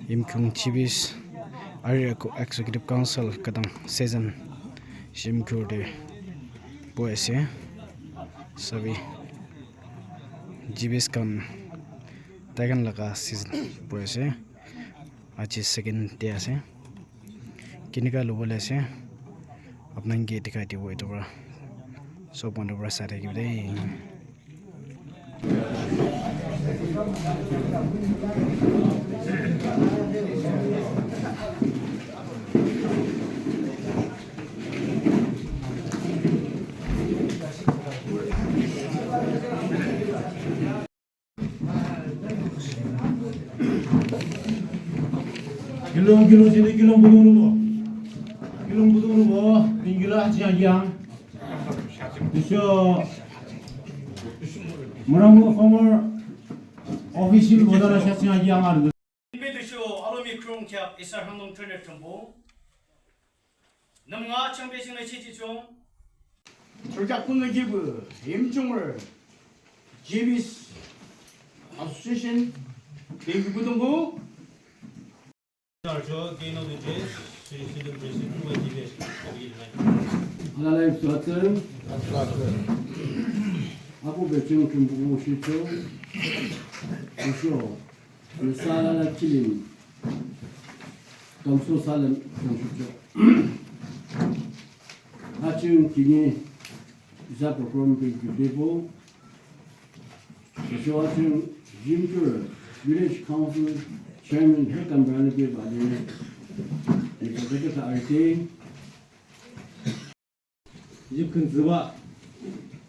Imkung Chibis Area Executive Council kadang season Shimkurde Boise Sabi Jibis kan Tagan laga season Boise Achi second day ase Kinika lobole ase apna ge dikhai dibo etu pra so pondu pra sare ki dei Gilong sini gilong budung rubo tinggilah yang bisa meramu former official bodara siang yang ada. Bedusu alumi krong cap isar handong trainer tumbo. Namnga chambe sing le chichi chong. 조작꾼의 기부 임종을 GBS Association 대구부동부 Charge gain of the days, Sidum President, who is 하나님 수하튼 하고 배치는 중국어 실초 우쇼 일사나 killing domso salem consulto 하층 기니 이사 프로그램 비교되고 우쇼 하층 짐줄 village council chairman 해감 변하게 받는 이것도 알게 이제 큰 드바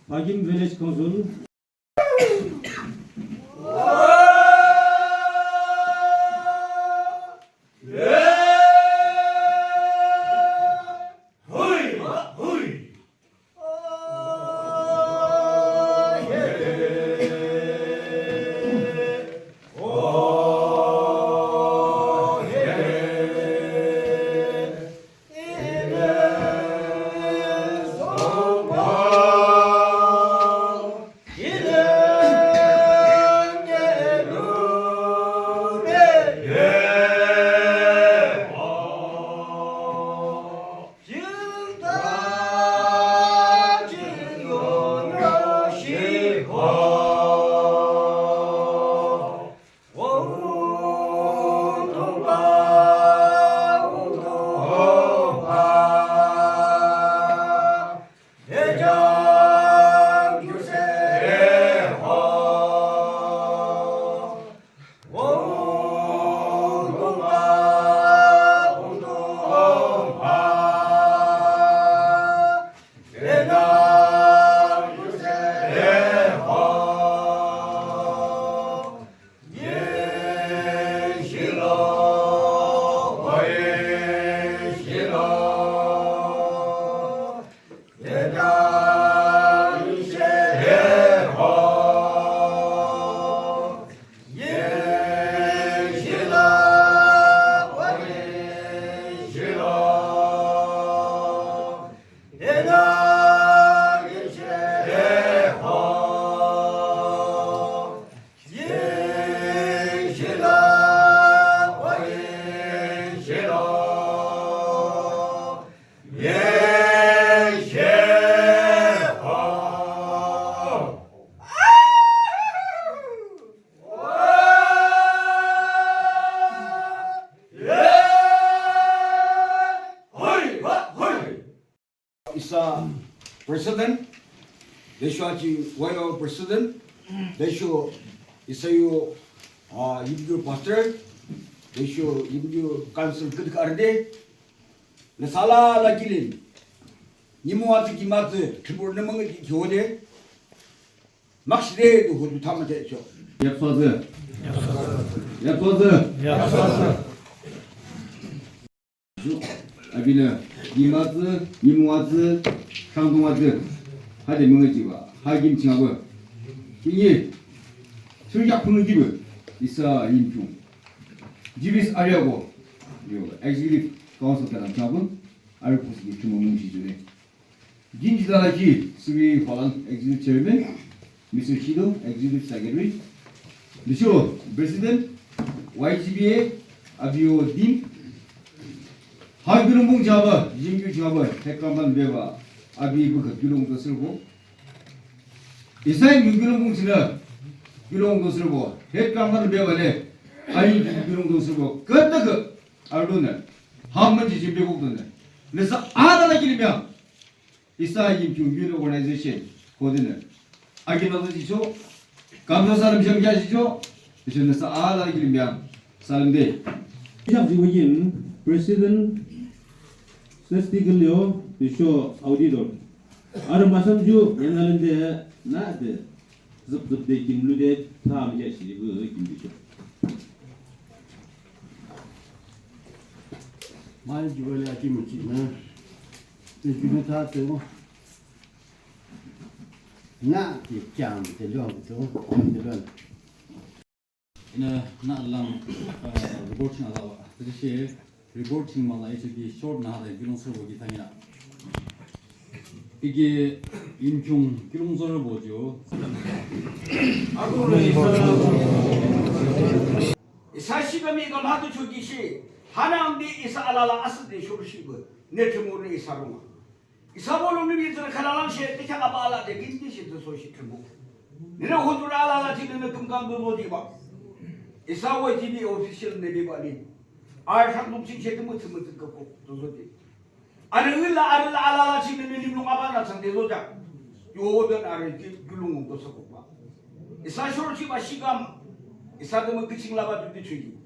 박인 벨레스 컨솔 이사 president 대쇼아지 와요 president 대쇼 이사요 임규 pastor 대쇼 임규 council 그드카르데 나살라 라길린 니모아트 기마트 트볼 넘은 교대 막시데도 호주 타면 되죠. 약소드 아비는 이마트 이모아트 상동아트 하대 명의지와 하김칭하고 이게 술작품의 기분 있어 인중 집에서 알려고 요 엑시비트 가운데서 남자분 알고 보시기 좀 뭉치주네 진지다라기 수비 화란 엑시비트 체어맨 미스터 히도 엑시비트 세크레터리 미쇼 프레시던트 YGBA 아비오 님 하기롱봉 잡아 임규 잡아 백감만 배와 아비 그 기롱도 쓸고 이사의 유기롱봉 지나 기롱도 쓸고 백감만 배와래 아이 기롱도 쓸고 그때 그 알도는 한번지 준비곡도는 그래서 아다나 기르면 이사의 임규 유기롱 오르가나이제이션 거기는 아기 너도지죠 감사 사람 정기하시죠 저는 아다나 기르면 사람들 시작지구인 President Sestiglio Desho Auditor. Aram masamju yenalinde nade zıp zıp de kimlude tam geçti bu kimdiço. Mai jual lagi macam mana? Tujuh tahun tu, nak jam terjauh tu, terjauh. Ina na lang reporting ada wa tadi reporting mala itu di short na ada gilong sor bogi tangina 이게 임종 기롱설을 보죠. 사시감이 이거 마도 저기시 하나님이 이사 알라라 아스데 쇼르시브 네트모르 이사로마 이사볼로는 이들 카라랑시에 때가 바라 데긴디시도 소시트모 내가 호두라 알라라 지는 금강도 못이 봐 이사와 집이 오피셜 내비바리 아상 동식 제도 못을 갖고 도서지 아르라 알라라 지는 일용 아바나 상대 도자 요든 아르 글롱도 서고 봐 이사 쇼르시바 시감 이사도면 그칭 라바도 뒤치기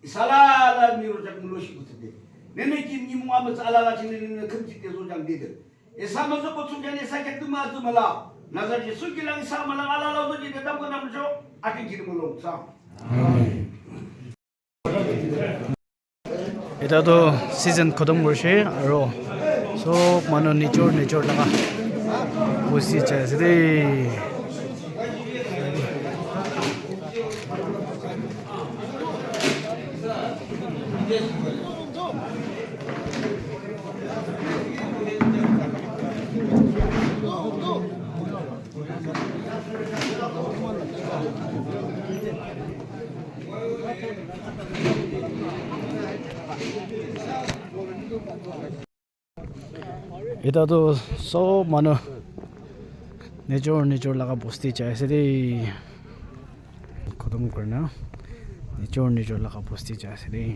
이사라라 미로작 물로시부터데 내내 김니 무아무스 알라라 지는 금지대 소장 되들 이사면서 보충전에 사격도마도 말라 나자지 술기랑 사말랑 알라라도 지대 담고 남죠 아끼 기름을 사 এটাতো সিজন খতম কৰিছে আৰু চব মানুহ নিজৰ নিজৰ লগা বসি আছে দেই এটাতো সব মানুহ নিজৰ নিজৰ লগা বস্তি চাই আছে দেই খতম কৰে না নিজৰ নিজৰ লগা বস্তি চাই আছে দেই